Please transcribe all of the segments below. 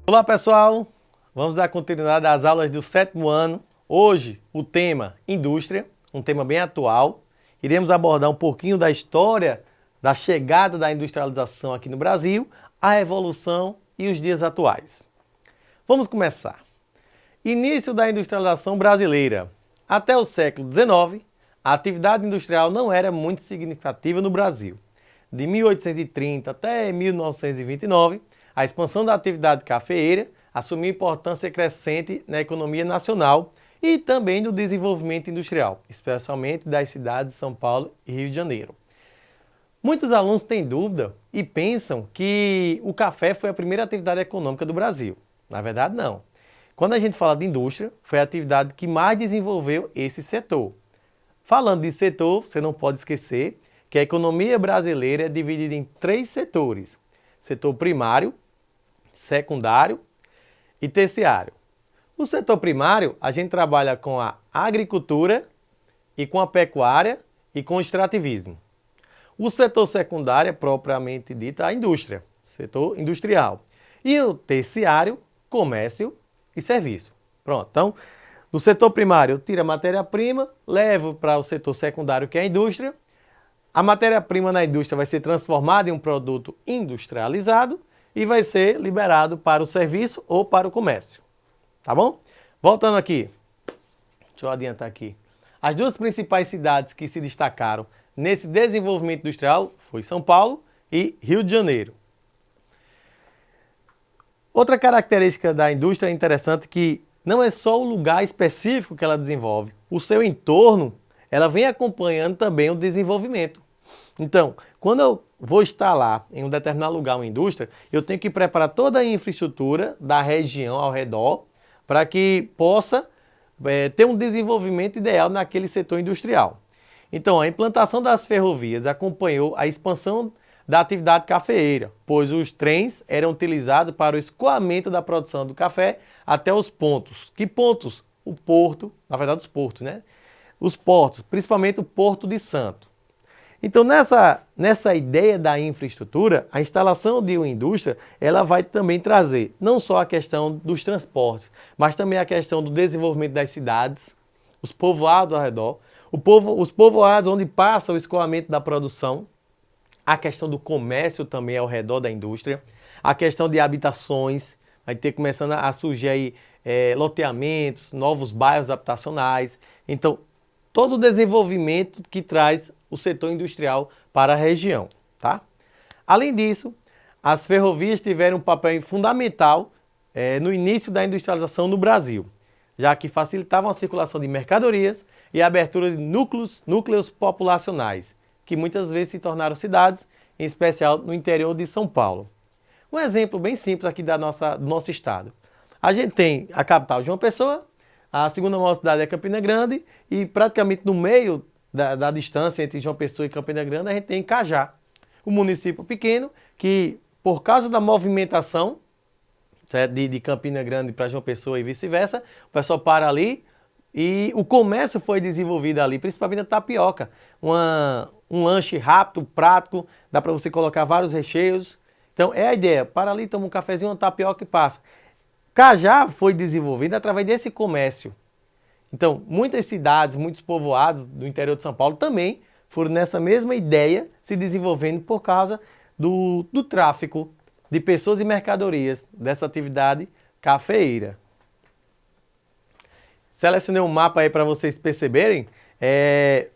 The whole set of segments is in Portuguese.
Olá pessoal, vamos à continuidade das aulas do 7º ano. Hoje o tema indústria, um tema bem atual. Iremos abordar um pouquinho da história da chegada da industrialização aqui no Brasil, a evolução e os dias atuais. Vamos começar. Início da industrialização brasileira. Até o século XIX, a atividade industrial não era muito significativa no Brasil. De 1830 até 1929, a expansão da atividade cafeeira assumiu importância crescente na economia nacional e também no desenvolvimento industrial, especialmente das cidades de São Paulo e Rio de Janeiro. Muitos alunos têm dúvida e pensam que o café foi a primeira atividade econômica do Brasil. Na verdade, não. Quando a gente fala de indústria, foi a atividade que mais desenvolveu esse setor. Falando de setor, você não pode esquecer que a economia brasileira é dividida em 3 setores: setor primário, secundário e terciário. O setor primário, a gente trabalha com a agricultura e com a pecuária e com o extrativismo. O setor secundário é propriamente dito a indústria, setor industrial. E o terciário, comércio e serviço. Pronto, então, do setor primário eu tiro a matéria-prima, levo para o setor secundário, que é a indústria. A matéria-prima na indústria vai ser transformada em um produto industrializado e vai ser liberado para o serviço ou para o comércio. Tá bom? Voltando aqui. Deixa eu adiantar aqui. As duas principais cidades que se destacaram nesse desenvolvimento industrial foi São Paulo e Rio de Janeiro. Outra característica da indústria é interessante que não é só o lugar específico que ela desenvolve. O seu entorno, ela vem acompanhando também o desenvolvimento. Então, quando eu vou instalar em um determinado lugar uma indústria, eu tenho que preparar toda a infraestrutura da região ao redor para que possa ter um desenvolvimento ideal naquele setor industrial. Então, a implantação das ferrovias acompanhou a expansão da atividade cafeeira, pois os trens eram utilizados para o escoamento da produção do café até os pontos. Que pontos? O porto, na verdade os portos, né? Os portos, principalmente o Porto de Santo. Então, nessa ideia da infraestrutura, a instalação de uma indústria, ela vai também trazer não só a questão dos transportes, mas também a questão do desenvolvimento das cidades, os povoados ao redor, os povoados onde passa o escoamento da produção, a questão do comércio também ao redor da indústria, a questão de habitações, vai ter começando a surgir aí loteamentos, novos bairros habitacionais. Então, todo o desenvolvimento que traz o setor industrial para a região, tá? Além disso, as ferrovias tiveram um papel fundamental no início da industrialização no Brasil, já que facilitavam a circulação de mercadorias e a abertura de núcleos populacionais, que muitas vezes se tornaram cidades, em especial no interior de São Paulo. Um exemplo bem simples aqui do nosso estado. A gente tem a capital João Pessoa, a segunda maior cidade é Campina Grande e praticamente no meio da distância entre João Pessoa e Campina Grande a gente tem Cajá, um município pequeno que, por causa da movimentação de Campina Grande para João Pessoa e vice-versa, o pessoal para ali e o comércio foi desenvolvido ali, principalmente a tapioca. Um lanche rápido, prático, dá para você colocar vários recheios. Então é a ideia, para ali, toma um cafezinho, uma tapioca e passa. Cajá foi desenvolvido através desse comércio. Então, muitas cidades, muitos povoados do interior de São Paulo também foram nessa mesma ideia se desenvolvendo por causa do tráfico de pessoas e mercadorias dessa atividade cafeeira. Selecionei um mapa aí para vocês perceberem.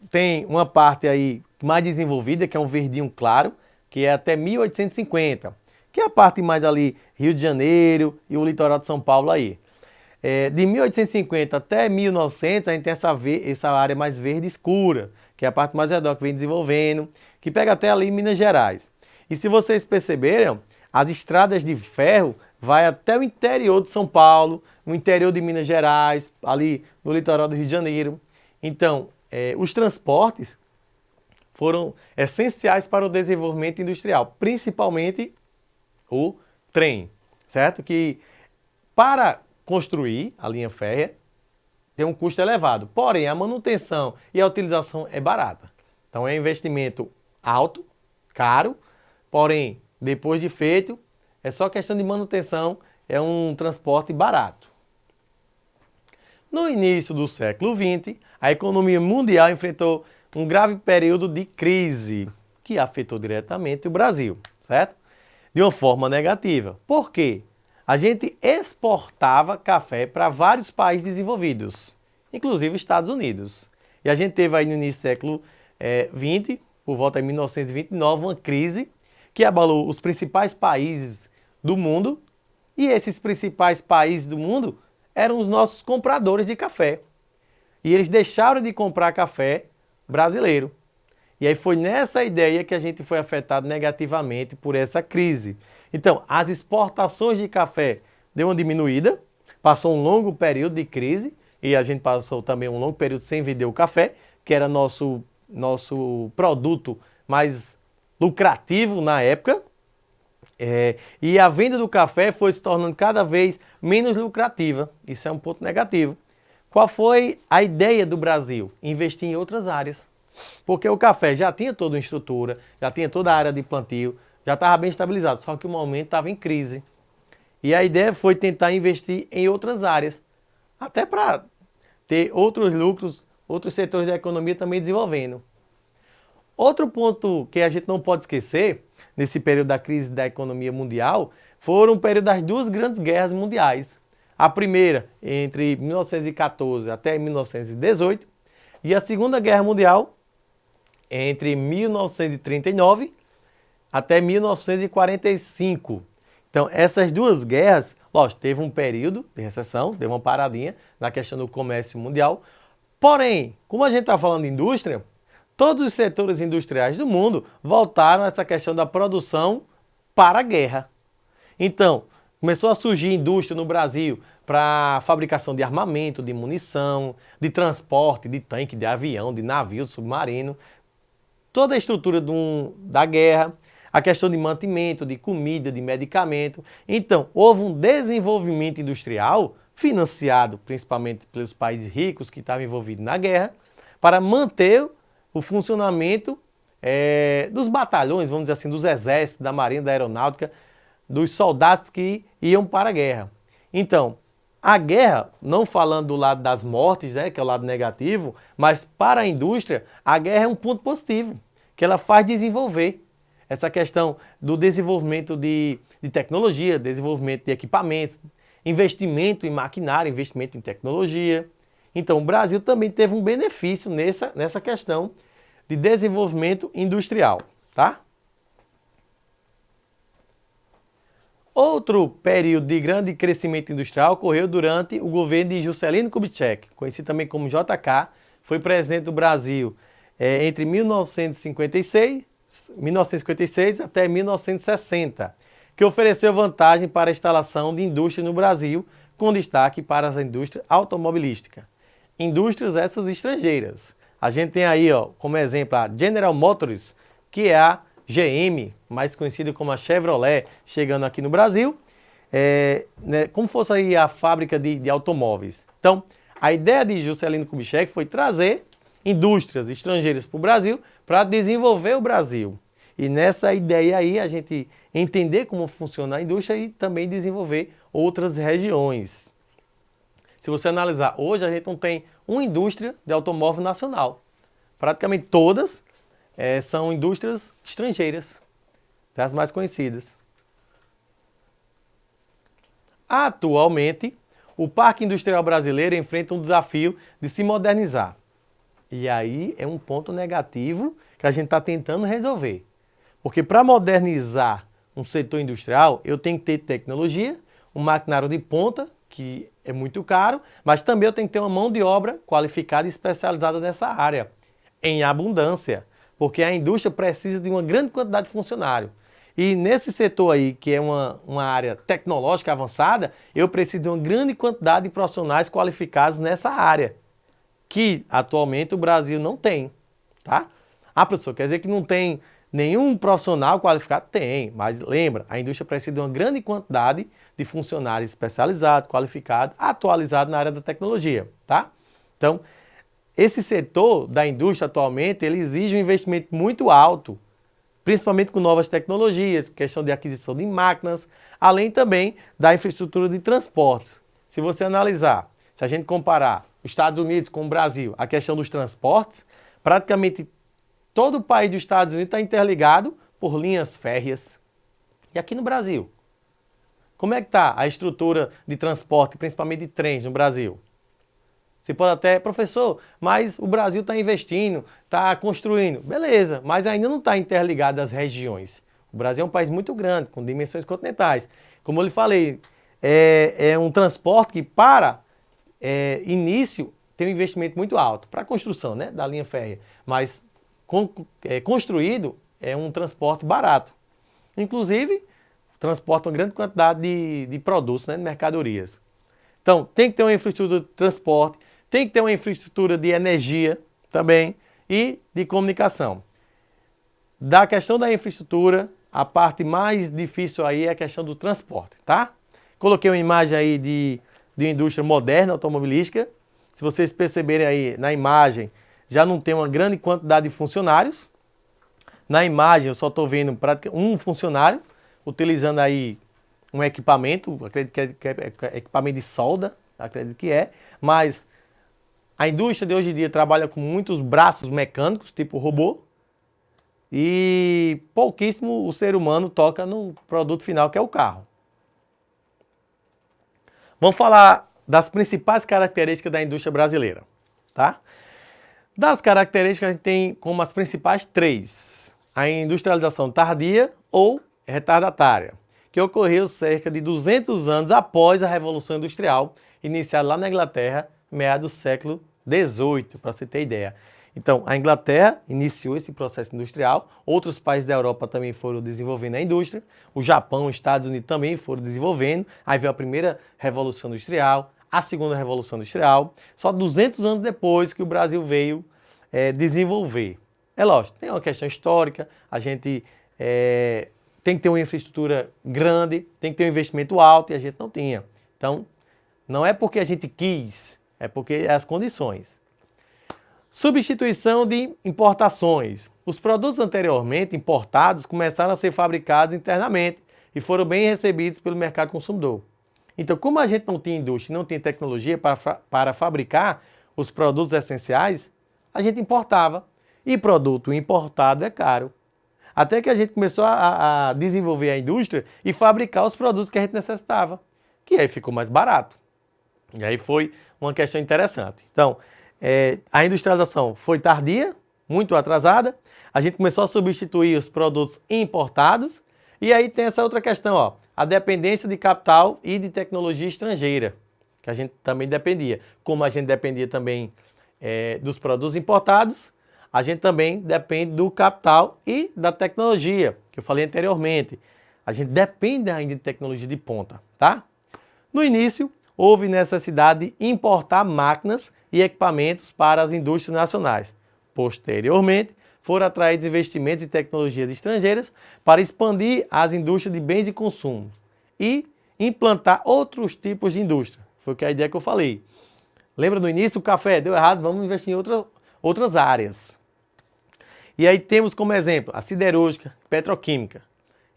Tem uma parte aí mais desenvolvida, que é um verdinho claro, que é até 1850, que é a parte mais ali Rio de Janeiro e o litoral de São Paulo aí. De 1850 até 1900, a gente tem essa área mais verde escura, que é a parte mais redonda que vem desenvolvendo, que pega até ali Minas Gerais. E se vocês perceberam, as estradas de ferro vai até o interior de São Paulo, no interior de Minas Gerais, ali no litoral do Rio de Janeiro. Então, os transportes foram essenciais para o desenvolvimento industrial, principalmente o trem, certo? Que para construir a linha férrea tem um custo elevado, porém a manutenção e a utilização é barata. Então é um investimento alto, caro, porém depois de feito é só questão de manutenção é um transporte barato. No início do século XX, a economia mundial enfrentou um grave período de crise que afetou diretamente o Brasil, certo? De uma forma negativa. Por quê? A gente exportava café para vários países desenvolvidos, inclusive Estados Unidos. E a gente teve aí no início do século XX, por volta de 1929, uma crise que abalou os principais países do mundo. E esses principais países do mundo eram os nossos compradores de café. E eles deixaram de comprar café brasileiro. E aí foi nessa ideia que a gente foi afetado negativamente por essa crise. Então, as exportações de café deu uma diminuída, passou um longo período de crise e a gente passou também um longo período sem vender o café, que era nosso produto mais lucrativo na época. E a venda do café foi se tornando cada vez menos lucrativa. Isso é um ponto negativo. Qual foi a ideia do Brasil? Investir em outras áreas. Porque o café já tinha toda uma estrutura, já tinha toda a área de plantio, já estava bem estabilizado, só que o momento estava em crise. E a ideia foi tentar investir em outras áreas, até para ter outros lucros, outros setores da economia também desenvolvendo. Outro ponto que a gente não pode esquecer, nesse período da crise da economia mundial, foram o período das duas grandes guerras mundiais. A primeira, entre 1914 até 1918, e a Segunda Guerra Mundial, entre 1939 até 1945. Então, essas duas guerras, lógico, teve um período de recessão, deu uma paradinha na questão do comércio mundial. Porém, como a gente está falando de indústria, todos os setores industriais do mundo voltaram a essa questão da produção para a guerra. Então, começou a surgir indústria no Brasil para fabricação de armamento, de munição, de transporte, de tanque, de avião, de navio, de submarino. Toda a estrutura da guerra, a questão de mantimento, de comida, de medicamento. Então, houve um desenvolvimento industrial, financiado principalmente pelos países ricos que estavam envolvidos na guerra, para manter o funcionamento dos batalhões, vamos dizer assim, dos exércitos, da marinha, da aeronáutica, dos soldados que iam para a guerra. Então, a guerra, não falando do lado das mortes, que é o lado negativo, mas para a indústria, a guerra é um ponto positivo, que ela faz desenvolver essa questão do desenvolvimento de tecnologia, desenvolvimento de equipamentos, investimento em maquinário, investimento em tecnologia. Então, o Brasil também teve um benefício nessa questão de desenvolvimento industrial, tá? Outro período de grande crescimento industrial ocorreu durante o governo de Juscelino Kubitschek, conhecido também como JK, foi presidente do Brasil entre 1956 até 1960, que ofereceu vantagem para a instalação de indústria no Brasil, com destaque para a indústria automobilística. Indústrias essas estrangeiras. A gente tem aí, como exemplo, a General Motors, que é a GM, mais conhecida como a Chevrolet, chegando aqui no Brasil, como fosse aí a fábrica de automóveis. Então, a ideia de Juscelino Kubitschek foi trazer indústrias estrangeiras para o Brasil para desenvolver o Brasil. E nessa ideia aí, a gente entender como funciona a indústria e também desenvolver outras regiões. Se você analisar, hoje a gente não tem uma indústria de automóvel nacional. Praticamente todas são indústrias estrangeiras, as mais conhecidas. Atualmente, o parque industrial brasileiro enfrenta um desafio de se modernizar. E aí é um ponto negativo que a gente está tentando resolver. Porque para modernizar um setor industrial, eu tenho que ter tecnologia, um maquinário de ponta, que é muito caro, mas também eu tenho que ter uma mão de obra qualificada e especializada nessa área, em abundância. Porque a indústria precisa de uma grande quantidade de funcionário. E nesse setor aí, que é uma área tecnológica avançada, eu preciso de uma grande quantidade de profissionais qualificados nessa área, que atualmente o Brasil não tem, tá? Ah, professor, quer dizer que não tem nenhum profissional qualificado? Tem, mas lembra, a indústria precisa de uma grande quantidade de funcionários especializados, qualificados, atualizados na área da tecnologia, tá? Então, esse setor da indústria atualmente, ele exige um investimento muito alto principalmente com novas tecnologias, questão de aquisição de máquinas, além também da infraestrutura de transportes. Se você analisar, se a gente comparar os Estados Unidos com o Brasil, a questão dos transportes, praticamente todo o país dos Estados Unidos está interligado por linhas férreas. E aqui no Brasil? Como é que está a estrutura de transporte, principalmente de trens no Brasil? Você pode até, professor, mas o Brasil está investindo, está construindo. Beleza, mas ainda não está interligado às regiões. O Brasil é um país muito grande, com dimensões continentais. Como eu lhe falei, é um transporte que para início tem um investimento muito alto para a construção, né, da linha férrea. Mas construído é um transporte barato. Inclusive, transporta uma grande quantidade de produtos, né, de mercadorias. Então, tem que ter uma infraestrutura de transporte, tem que ter uma infraestrutura de energia também e de comunicação. Da questão da infraestrutura, a parte mais difícil aí é a questão do transporte, tá? Coloquei uma imagem aí de indústria moderna automobilística. Se vocês perceberem aí na imagem, já não tem uma grande quantidade de funcionários. Na imagem eu só estou vendo um funcionário utilizando aí um equipamento, acredito que é equipamento de solda, acredito que é, mas a indústria de hoje em dia trabalha com muitos braços mecânicos, tipo robô, e pouquíssimo o ser humano toca no produto final, que é o carro. Vamos falar das principais características da indústria brasileira, tá? Das características a gente tem como as principais três: a industrialização tardia ou retardatária, que ocorreu cerca de 200 anos após a Revolução Industrial, iniciada lá na Inglaterra, meados do século XVIII, para você ter ideia. Então, a Inglaterra iniciou esse processo industrial, outros países da Europa também foram desenvolvendo a indústria, o Japão, os Estados Unidos também foram desenvolvendo, aí veio a primeira Revolução Industrial, a segunda Revolução Industrial, só 200 anos depois que o Brasil veio desenvolver. É lógico, tem uma questão histórica, a gente tem que ter uma infraestrutura grande, tem que ter um investimento alto e a gente não tinha. Então, não é porque a gente quis, é porque é as condições. Substituição de importações. Os produtos anteriormente importados começaram a ser fabricados internamente e foram bem recebidos pelo mercado consumidor. Então, como a gente não tinha indústria, não tinha tecnologia para fabricar os produtos essenciais, a gente importava. E produto importado é caro. Até que a gente começou a desenvolver a indústria e fabricar os produtos que a gente necessitava, que aí ficou mais barato. E aí foi uma questão interessante. Então, a industrialização foi tardia, muito atrasada. A gente começou a substituir os produtos importados. E aí tem essa outra questão, ó, a dependência de capital e de tecnologia estrangeira, que a gente também dependia. Como a gente dependia também dos produtos importados, a gente também depende do capital e da tecnologia, que eu falei anteriormente. A gente depende ainda de tecnologia de ponta, tá? No início, houve necessidade de importar máquinas e equipamentos para as indústrias nacionais. Posteriormente, foram atraídos investimentos em tecnologias estrangeiras para expandir as indústrias de bens e consumo e implantar outros tipos de indústria. Foi a ideia que eu falei. Lembra no início o café? Deu errado, vamos investir em outras áreas. E aí temos como exemplo a siderúrgica, petroquímica.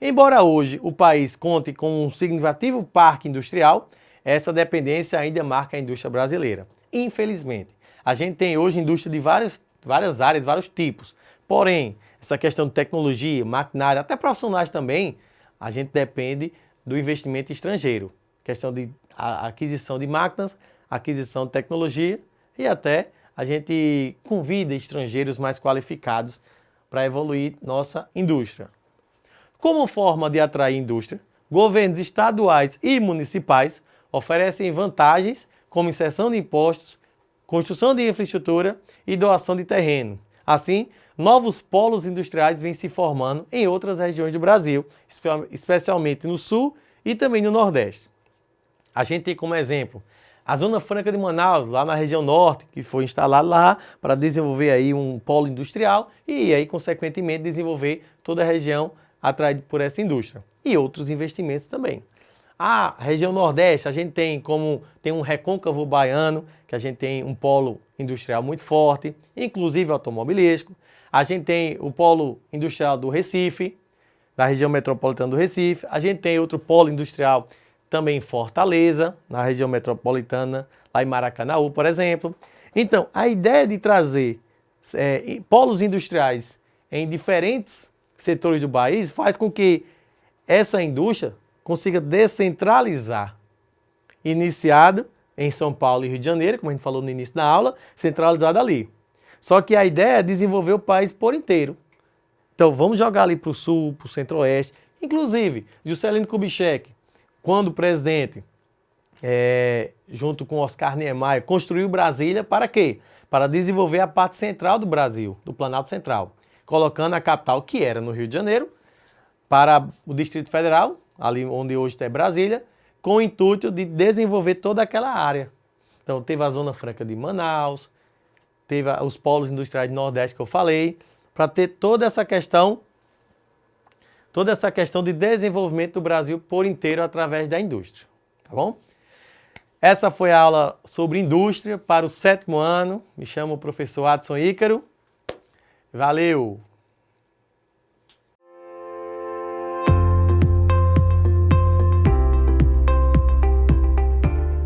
Embora hoje o país conte com um significativo parque industrial, essa dependência ainda marca a indústria brasileira. Infelizmente, a gente tem hoje indústria de várias áreas, vários tipos. Porém, essa questão de tecnologia, maquinária, até profissionais também, a gente depende do investimento estrangeiro. Questão de aquisição de máquinas, aquisição de tecnologia e até a gente convida estrangeiros mais qualificados para evoluir nossa indústria. Como forma de atrair indústria, governos estaduais e municipais oferecem vantagens como isenção de impostos, construção de infraestrutura e doação de terreno. Assim, novos polos industriais vêm se formando em outras regiões do Brasil, especialmente no Sul e também no Nordeste. A gente tem como exemplo a Zona Franca de Manaus, lá na região norte, que foi instalada lá para desenvolver aí um polo industrial e aí, consequentemente, desenvolver toda a região atraída por essa indústria. E outros investimentos também. A região Nordeste, a gente tem um Recôncavo Baiano, que a gente tem um polo industrial muito forte, inclusive automobilístico. A gente tem o polo industrial do Recife, da região metropolitana do Recife. A gente tem outro polo industrial também em Fortaleza, na região metropolitana, lá em Maracanaú, por exemplo. Então, a ideia de trazer polos industriais em diferentes setores do país faz com que essa indústria consiga descentralizar. Iniciado em São Paulo e Rio de Janeiro, como a gente falou no início da aula, centralizado ali. Só que a ideia é desenvolver o país por inteiro. Então, vamos jogar ali para o sul, para o centro-oeste. Inclusive, Juscelino Kubitschek, quando presidente, junto com Oscar Niemeyer, construiu Brasília para quê? Para desenvolver a parte central do Brasil, do Planalto Central, colocando a capital, que era no Rio de Janeiro, para o Distrito Federal, ali onde hoje está Brasília, com o intuito de desenvolver toda aquela área. Então, teve a Zona Franca de Manaus, teve os polos industriais do Nordeste que eu falei, para ter toda essa questão de desenvolvimento do Brasil por inteiro através da indústria, tá bom? Essa foi a aula sobre indústria para o 7º ano. Me chamo o professor Adson Ícaro. Valeu!